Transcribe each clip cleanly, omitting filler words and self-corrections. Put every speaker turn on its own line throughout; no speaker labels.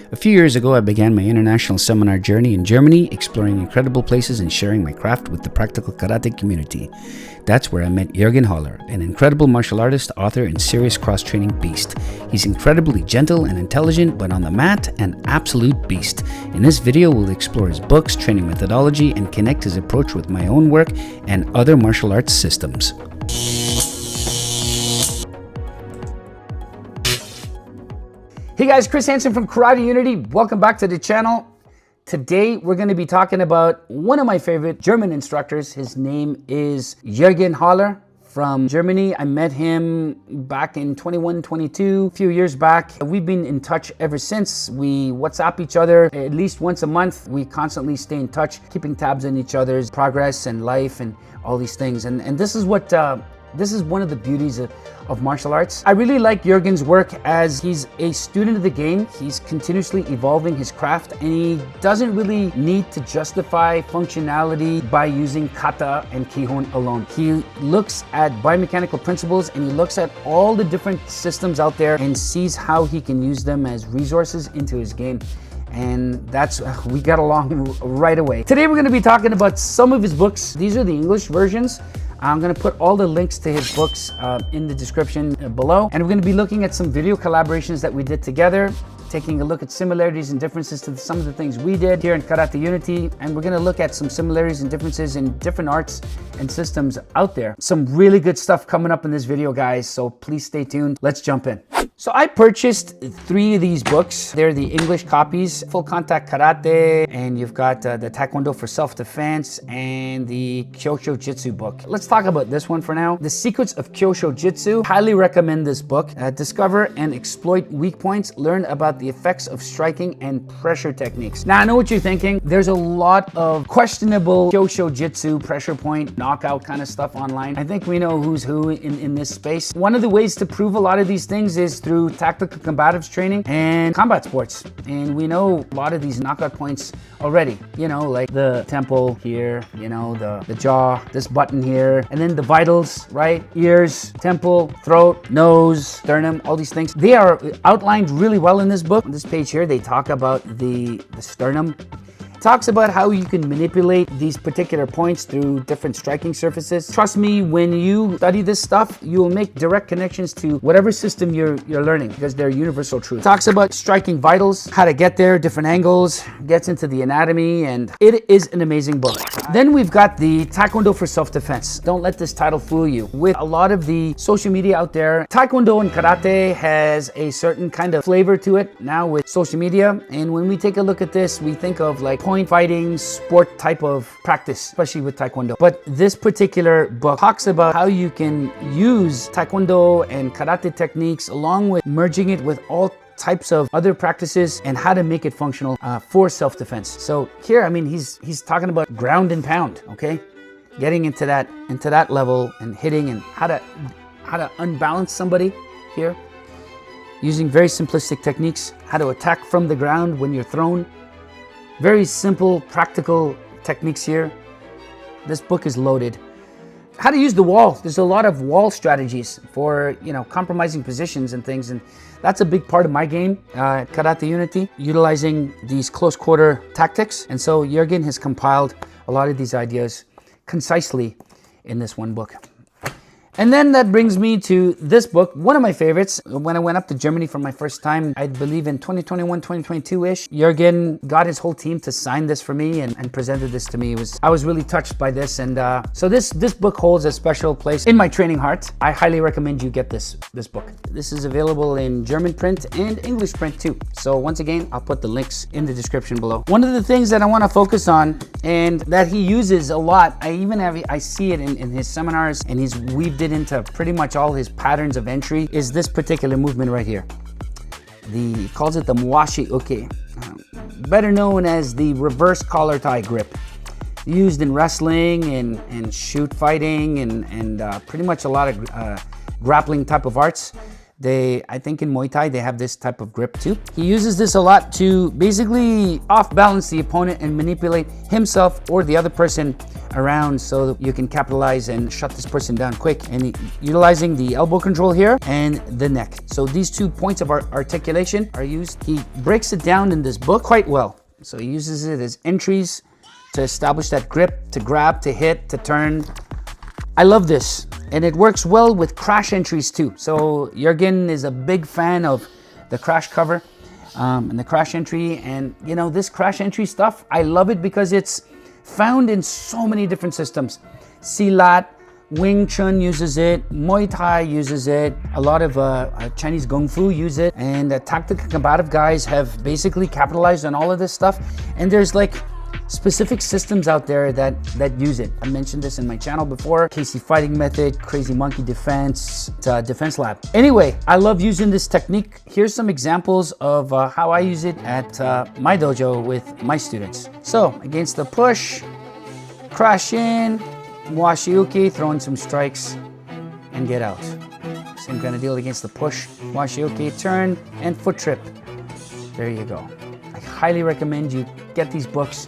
A few years ago, I began my international seminar journey in Germany, exploring incredible places and sharing my craft with the practical karate community. That's where I met Jürgen Höller, an incredible martial artist, author, and serious cross-training beast. He's incredibly gentle and intelligent, but on the mat, an absolute beast. In this video, we'll explore his books, training methodology, and connect his approach with my own work and other martial arts systems. Hey guys, Chris Hansen from Karate Unity. Welcome back to the channel. Today we're going to be talking about one of my favorite German instructors. His name is Jürgen Höller from Germany. I met him back in 21-22, a few years back. We've been in touch ever since. We WhatsApp each other at least once a month. We constantly stay in touch, keeping tabs on each other's progress and life and all these things. And this is what this is one of the beauties of martial arts. I really like Jürgen's work as he's a student of the game. He's continuously evolving his craft, and he doesn't really need to justify functionality by using kata and kihon alone. He looks at biomechanical principles and he looks at all the different systems out there and sees how he can use them as resources into his game. And we got along right away. Today we're going to be talking about some of his books. These are the English versions. I'm going to put all the links to his books in the description below. And we're going to be looking at some video collaborations that we did together, taking a look at similarities and differences to some of the things we did here in Karate Unity. And we're going to look at some similarities and differences in different arts and systems out there. Some really good stuff coming up in this video, guys. So please stay tuned. Let's jump in. So I purchased 3 of these books. They're the English copies, Full Contact Karate, and you've got the Taekwondo for Self-Defense and the Kyosho Jitsu book. Let's talk about this one for now. The Secrets of Kyosho Jitsu. Highly recommend this book. Discover and exploit weak points. Learn about the effects of striking and pressure techniques. Now I know what you're thinking. There's a lot of questionable Kyosho Jitsu, pressure point, knockout kind of stuff online. I think we know who's who in this space. One of the ways to prove a lot of these things is through tactical combatives training and combat sports. And we know a lot of these knockout points already, you know, like the temple here, you know, the jaw, this button here, and then the vitals, right? Ears, temple, throat, nose, sternum, all these things. They are outlined really well in this book. On this page here, they talk about the sternum. Talks about how you can manipulate these particular points through different striking surfaces. Trust me, when you study this stuff, you will make direct connections to whatever system you're learning because they're universal truth. Talks about striking vitals, how to get there, different angles, gets into the anatomy, and it is an amazing book. Then we've got the Taekwondo for Self-Defense. Don't let this title fool you. With a lot of the social media out there, Taekwondo and Karate has a certain kind of flavor to it now with social media. And when we take a look at this, we think of like point fighting sport type of practice, especially with Taekwondo. But this particular book talks about how you can use Taekwondo and Karate techniques along with merging it with all types of other practices and how to make it functional for self-defense. So here, I mean, he's talking about ground and pound, okay? Getting into that level and hitting and how to unbalance somebody here, using very simplistic techniques, how to attack from the ground when you're thrown. Very simple, practical techniques here. This book is loaded. How to use the wall. There's a lot of wall strategies for, you know, compromising positions and things, and that's a big part of my game, Karate Unity, utilizing these close quarter tactics. And so Jürgen has compiled a lot of these ideas concisely in this one book. And then that brings me to this book, one of my favorites. When I went up to Germany for my first time, I believe in 2021, 2022-ish, Jürgen got his whole team to sign this for me and presented this to me. I was really touched by this. And so this book holds a special place in my training heart. I highly recommend you get this book. This is available in German print and English print too. So once again, I'll put the links in the description below. One of the things that I want to focus on and that he uses a lot, I see it in his seminars, and he's weaved it into pretty much all his patterns of entry, is this particular movement right here. He calls it the Muashi Uke, better known as the reverse collar tie grip, used in wrestling and shoot fighting and pretty much a lot of grappling type of arts. I think in Muay Thai, they have this type of grip too. He uses this a lot to basically off balance the opponent and manipulate himself or the other person around so that you can capitalize and shut this person down quick. And utilizing the elbow control here and the neck. So these 2 points of articulation are used. He breaks it down in this book quite well. So he uses it as entries to establish that grip, to grab, to hit, to turn. I love this, and it works well with crash entries too. So Jürgen is a big fan of the crash cover and the crash entry, and you know, this crash entry stuff, I love it because it's found in so many different systems. Silat, Wing Chun uses it, Muay Thai uses it, a lot of Chinese Kung Fu use it, and tactical combative guys have basically capitalized on all of this stuff. And there's like specific systems out there that use it. I mentioned this in my channel before. KC Fighting Method, Crazy Monkey Defense, Defense Lab. Anyway, I love using this technique. Here's some examples of how I use it at my dojo with my students. So against the push, crash in, Washiuki, throw in some strikes and get out. Same kind of deal against the push, Washiuki, turn and foot trip. There you go. I highly recommend you get these books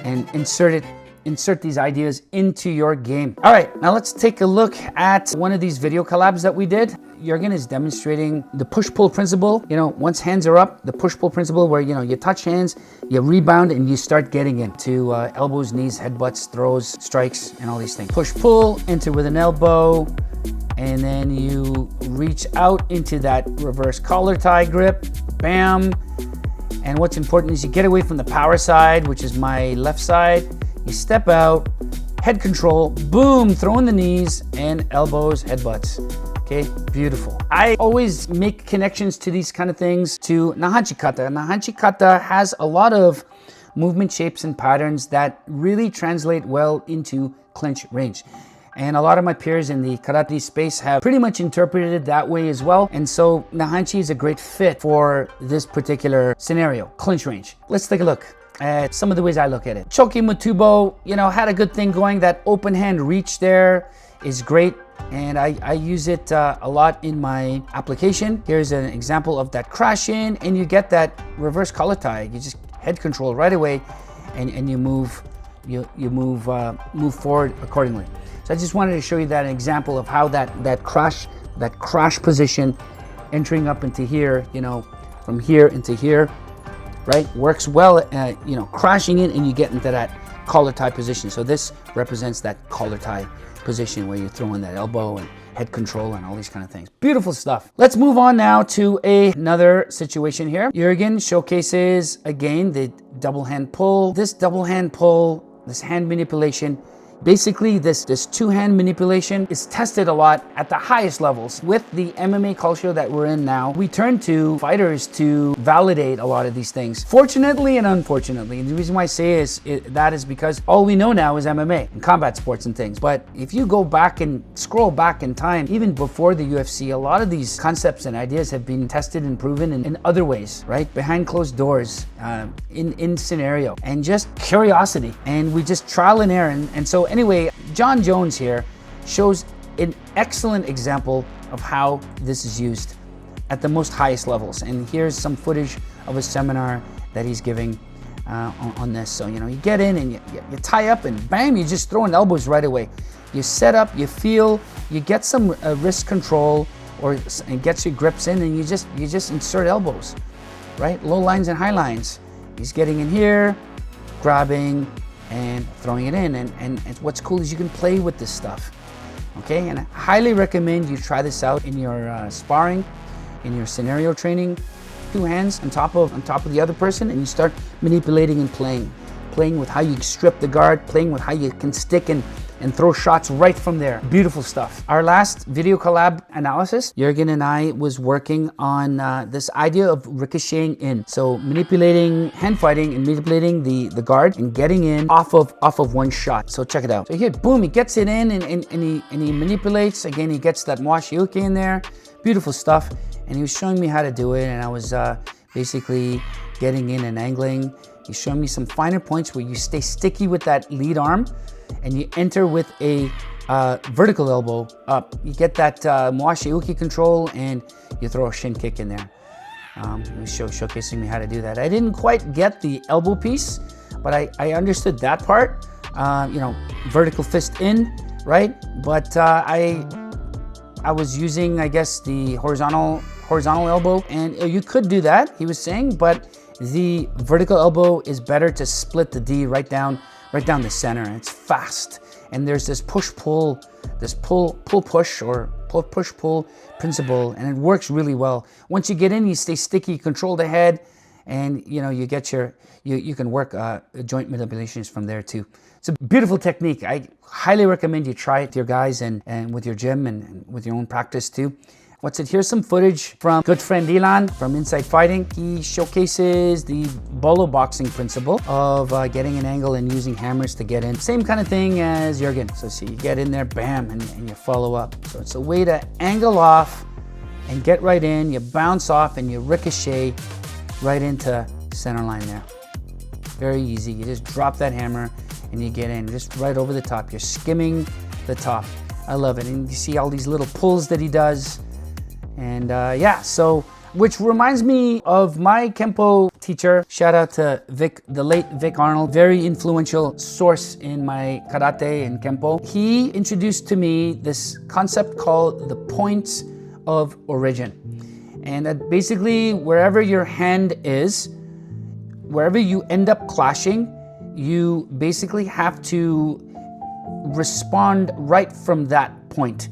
and insert these ideas into your game. All right, now let's take a look at one of these video collabs that we did. Jürgen is demonstrating the push-pull principle. You know, once hands are up, the push-pull principle where, you know, you touch hands, you rebound, and you start getting into elbows, knees, headbutts, throws, strikes, and all these things. Push-pull, enter with an elbow, and then you reach out into that reverse collar tie grip, bam. And what's important is you get away from the power side, which is my left side. You step out, head control, boom, throw in the knees and elbows, headbutts. Okay, beautiful. I always make connections to these kind of things to Naihanchi Kata. Naihanchi Kata has a lot of movement shapes and patterns that really translate well into clinch range. And a lot of my peers in the karate space have pretty much interpreted it that way as well. And so Naihanchi is a great fit for this particular scenario, clinch range. Let's take a look at some of the ways I look at it. Choki Mutubo, you know, had a good thing going. That open hand reach there is great. And I use it a lot in my application. Here's an example of that crash in, and you get that reverse collar tie. You just head control right away, and you move forward accordingly. So I just wanted to show you that example of how that crash position, entering up into here, you know, from here into here, right, works well. You know, crashing in, and you get into that collar tie position. So this represents that collar tie position where you throw in that elbow and head control and all these kind of things. Beautiful stuff. Let's move on now to another situation here. Jürgen showcases again the double hand pull. This double hand pull, this hand manipulation, basically this two-hand manipulation is tested a lot at the highest levels. With the MMA culture that we're in now, we turn to fighters to validate a lot of these things. Fortunately and unfortunately, and the reason why I say that is because all we know now is MMA and combat sports and things. But if you go back and scroll back in time, even before the UFC, a lot of these concepts and ideas have been tested and proven in other ways, right? Behind closed doors, in scenario, and just curiosity. And we just trial and error. And so anyway, John Jones here shows an excellent example of how this is used at the most highest levels. And here's some footage of a seminar that he's giving on this. So, you know, you get in and you tie up and bam, you just throw in elbows right away. You set up, you feel, you get some wrist control and gets your grips in, and you just insert elbows, right? Low lines and high lines. He's getting in here, grabbing, and throwing it in. And what's cool is you can play with this stuff, okay? And I highly recommend you try this out in your sparring, in your scenario training. Two hands on top of the other person, and you start manipulating and playing with how you strip the guard, playing with how you can stick and throw shots right from there. Beautiful stuff. Our last video collab analysis, Jürgen and I was working on this idea of ricocheting in. So manipulating, hand fighting and manipulating the guard and getting in off of one shot. So check it out. So here, boom, he gets it in and he manipulates. Again, he gets that Washiuki in there. Beautiful stuff. And he was showing me how to do it, and I was basically getting in and angling. He's showing me some finer points where you stay sticky with that lead arm, and you enter with a vertical elbow up. You get that Washiuki control, and you throw a shin kick in there. He was showcasing me how to do that. I didn't quite get the elbow piece, but I understood that part. vertical fist in, right? But I was using, I guess, the horizontal elbow, and you could do that, he was saying, but the vertical elbow is better to split the D right down the center. And it's fast, and there's this push-pull, this pull-push or push-pull principle, and it works really well. Once you get in, you stay sticky, you control the head, and you get you can work joint manipulations from there too. It's a beautiful technique. I highly recommend you try it with your guys and with your gym and with your own practice too. What's it? Here's some footage from good friend Ilan from Inside Fighting. He showcases the Bolo boxing principle of getting an angle and using hammers to get in. Same kind of thing as Jürgen. So see, you get in there, bam, and you follow up. So it's a way to angle off and get right in. You bounce off and you ricochet right into center line there. Very easy. You just drop that hammer and you get in just right over the top. You're skimming the top. I love it. And you see all these little pulls that he does. And so, which reminds me of my Kempo teacher. Shout out to Vic, the late Vic Arnold, very influential source in my karate and Kempo. He introduced to me this concept called the points of origin. And that basically, wherever your hand is, wherever you end up clashing, you basically have to respond right from that point.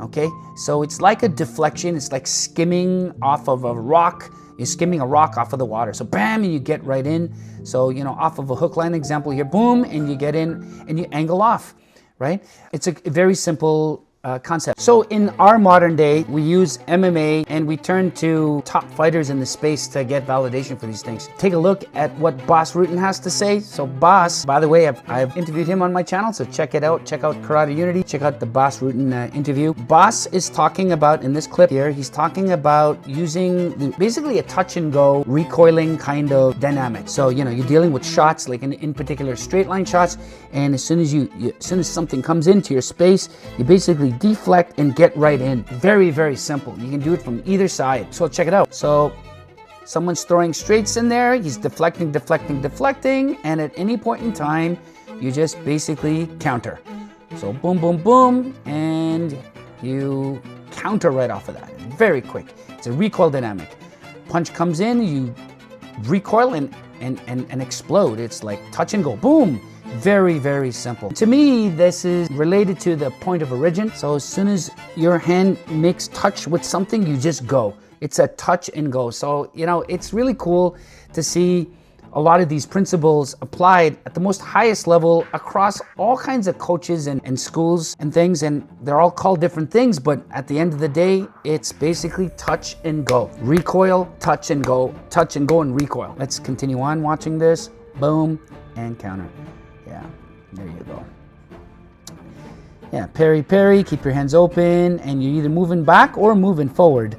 Okay, so it's like a deflection. It's like skimming off of a rock. You're skimming a rock off of the water. So bam, and you get right in. So, off of a hook line example here, boom, and you get in and you angle off, right? It's a very simple concept. So in our modern day, we use MMA and we turn to top fighters in the space to get validation for these things. Take a look at what Bas Rutten has to say. So Bas, by the way, I've interviewed him on my channel, so check it out. Check out Karate Unity. Check out the Bas Rutten interview. Bas is talking about, in this clip here, he's talking about using basically a touch and go recoiling kind of dynamic. So, you're dealing with shots, like in particular straight line shots, and as soon as something comes into your space, you basically deflect and get right in. Very, very simple. You can do it from either side. So check it out. So someone's throwing straights in there. He's deflecting, and at any point in time, you just basically counter. So boom, boom, boom, and you counter right off of that. Very quick. It's a recoil dynamic. Punch comes in, you recoil and explode. It's like touch and go. Boom. Very, very simple. To me, this is related to the point of origin. So as soon as your hand makes touch with something, you just go. It's a touch and go. So, it's really cool to see a lot of these principles applied at the most highest level across all kinds of coaches and schools and things. And they're all called different things, but at the end of the day, it's basically touch and go. Recoil, touch and go and recoil. Let's continue on watching this. Boom, and counter. Yeah, there you go. Yeah, parry, keep your hands open, and you're either moving back or moving forward.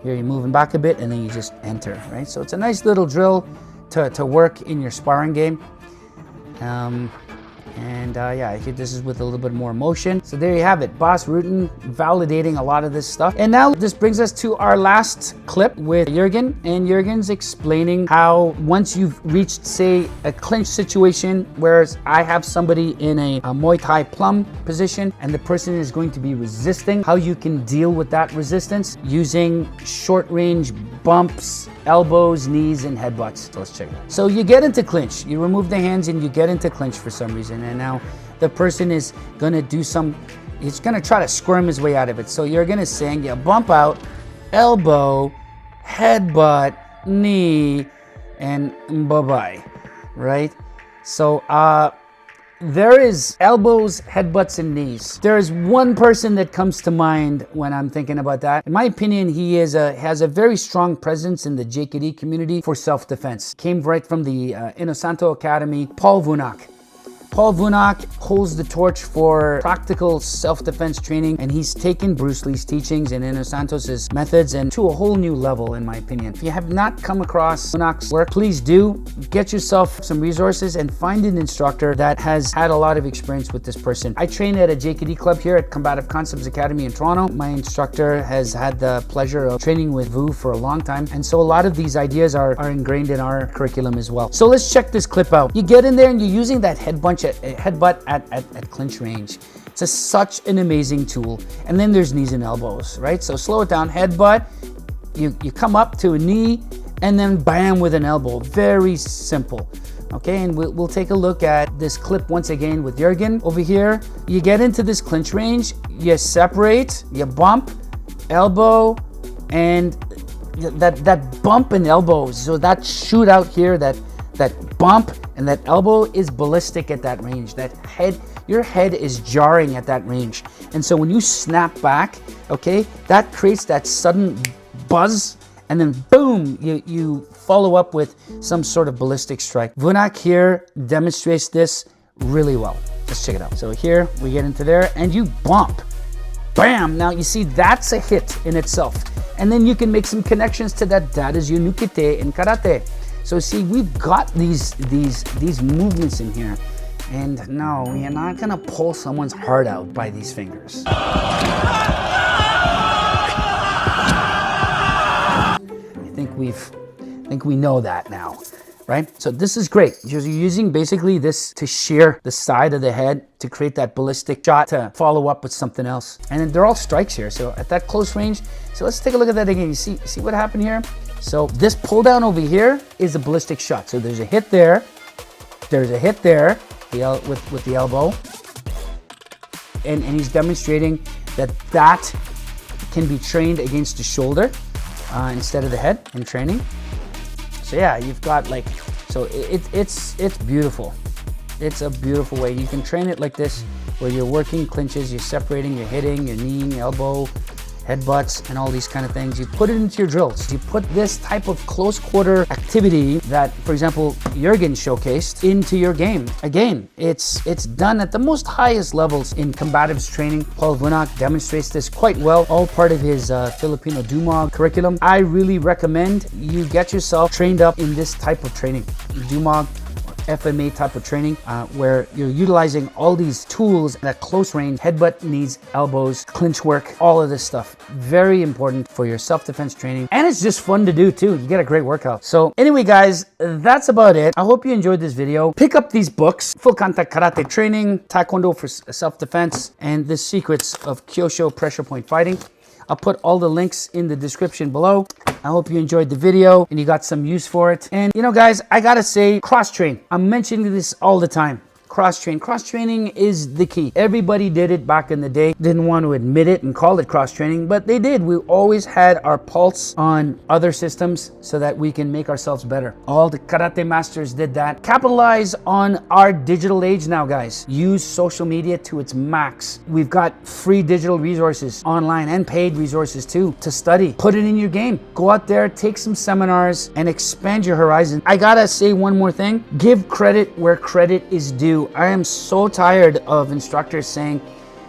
Here you're moving back a bit, and then you just enter, right? So it's a nice little drill to work in your sparring game. I think this is with a little bit more emotion. So there you have it, Bas Rutten validating a lot of this stuff. And now this brings us to our last clip with Jürgen. And Jürgen's explaining how once you've reached, say, a clinch situation, whereas I have somebody in a Muay Thai plum position and the person is going to be resisting, how you can deal with that resistance using short range bumps, elbows, knees, and headbutts. So let's check it out. So you get into clinch. You remove the hands and you get into clinch for some reason. And now the person is gonna he's gonna try to squirm his way out of it. So you're gonna saying, you bump out, elbow, headbutt, knee, and bye-bye, right? So there is elbows, headbutts, and knees. There's one person that comes to mind when I'm thinking about that. In my opinion, he has a very strong presence in the JKD community for self-defense. Came right from the Inosanto Academy, Paul Vunak. Paul Vunak holds the torch for practical self-defense training, and he's taken Bruce Lee's teachings and Inosantos' methods and to a whole new level, in my opinion. If you have not come across Vunak's work, please do. Get yourself some resources and find an instructor that has had a lot of experience with this person. I train at a JKD club here at Combative Concepts Academy in Toronto. My instructor has had the pleasure of training with Vu for a long time, and so a lot of these ideas are ingrained in our curriculum as well. So let's check this clip out. You get in there and you're using that head bunch headbutt at clinch range. It's such an amazing tool. And then there's knees and elbows, right? So slow it down, headbutt, you come up to a knee, and then bam with an elbow. Very simple. Okay, and we'll take a look at this clip once again with Jürgen. Over here, you get into this clinch range, you separate, you bump, elbow, and that bump and elbow, so that shoot out here, that bump and that elbow is ballistic at that range. Your head is jarring at that range. And so when you snap back, okay, that creates that sudden buzz, and then boom, you follow up with some sort of ballistic strike. Vunak here demonstrates this really well. Let's check it out. So here we get into there and you bump, bam. Now you see that's a hit in itself. And then you can make some connections to that. That is your Nukite in karate. So see, we've got these movements in here. And no, you're not gonna pull someone's heart out by these fingers. I think we know that now, right? So this is great. You're using basically this to shear the side of the head to create that ballistic shot to follow up with something else. And then they're all strikes here. So at that close range, so let's take a look at that again. You see what happened here? So this pull down over here is a ballistic shot. So there's a hit there. There's a hit there with the elbow. And he's demonstrating that can be trained against the shoulder instead of the head in training. So yeah, you've got like, so it's beautiful. It's a beautiful way. You can train it like this, where you're working clinches, you're separating, you're hitting, you're kneeing, elbow, headbutts, and all these kind of things. You put it into your drills. You put this type of close quarter activity that, for example, Jürgen showcased into your game. Again, it's done at the most highest levels in combatives training. Paul Vunak demonstrates this quite well, all part of his Filipino Dumog curriculum. I really recommend you get yourself trained up in this type of training, Dumog, FMA type of training, where you're utilizing all these tools at close range, headbutt, knees, elbows, clinch work, all of this stuff. Very important for your self-defense training. And it's just fun to do too. You get a great workout. So anyway, guys, that's about it. I hope you enjoyed this video. Pick up these books, Full Contact Karate Training, Taekwondo for Self-Defense, and The Secrets of Kyosho Pressure Point Fighting. I'll put all the links in the description below. I hope you enjoyed the video and you got some use for it. And you know, guys, I gotta say, cross-train. I'm mentioning this all the time. Cross-train. Cross-training is the key. Everybody did it back in the day. Didn't want to admit it and call it cross-training, but they did. We always had our pulse on other systems so that we can make ourselves better. All the karate masters did that. Capitalize on our digital age now, guys. Use social media to its max. We've got free digital resources online and paid resources too to study. Put it in your game. Go out there, take some seminars, and expand your horizon. I gotta say one more thing. Give credit where credit is due. I am so tired of instructors saying,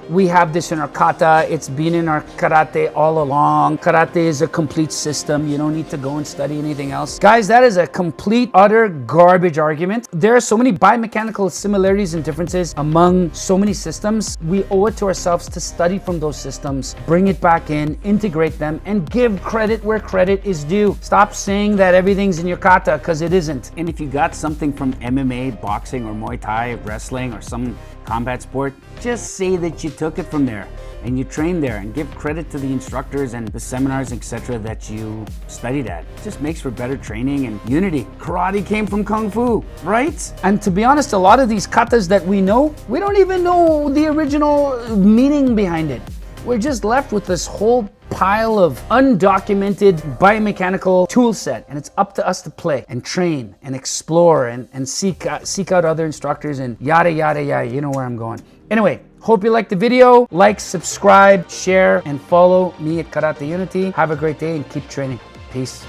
we have this in our kata, it's been in our karate all along. Karate is a complete system. You don't need to go and study anything else. Guys, that is a complete, utter garbage argument. There are so many biomechanical similarities and differences among so many systems. We owe it to ourselves to study from those systems, bring it back in, integrate them, and give credit where credit is due. Stop saying that everything's in your kata, because it isn't. And if you got something from MMA, boxing, or Muay Thai, wrestling, or some combat sport, just say that you took it from there and you trained there, and give credit to the instructors and the seminars, etc., that you studied at. It just makes for better training and unity. Karate came from Kung Fu, right? And to be honest, a lot of these katas that we know, we don't even know the original meaning behind it. We're just left with this whole pile of undocumented biomechanical tool set, and it's up to us to play and train and explore and seek out other instructors and yada yada yada. You know where I'm going. Anyway, hope you liked the video. Like, subscribe, share, and follow me at Karate Unity. Have a great day and keep training. Peace.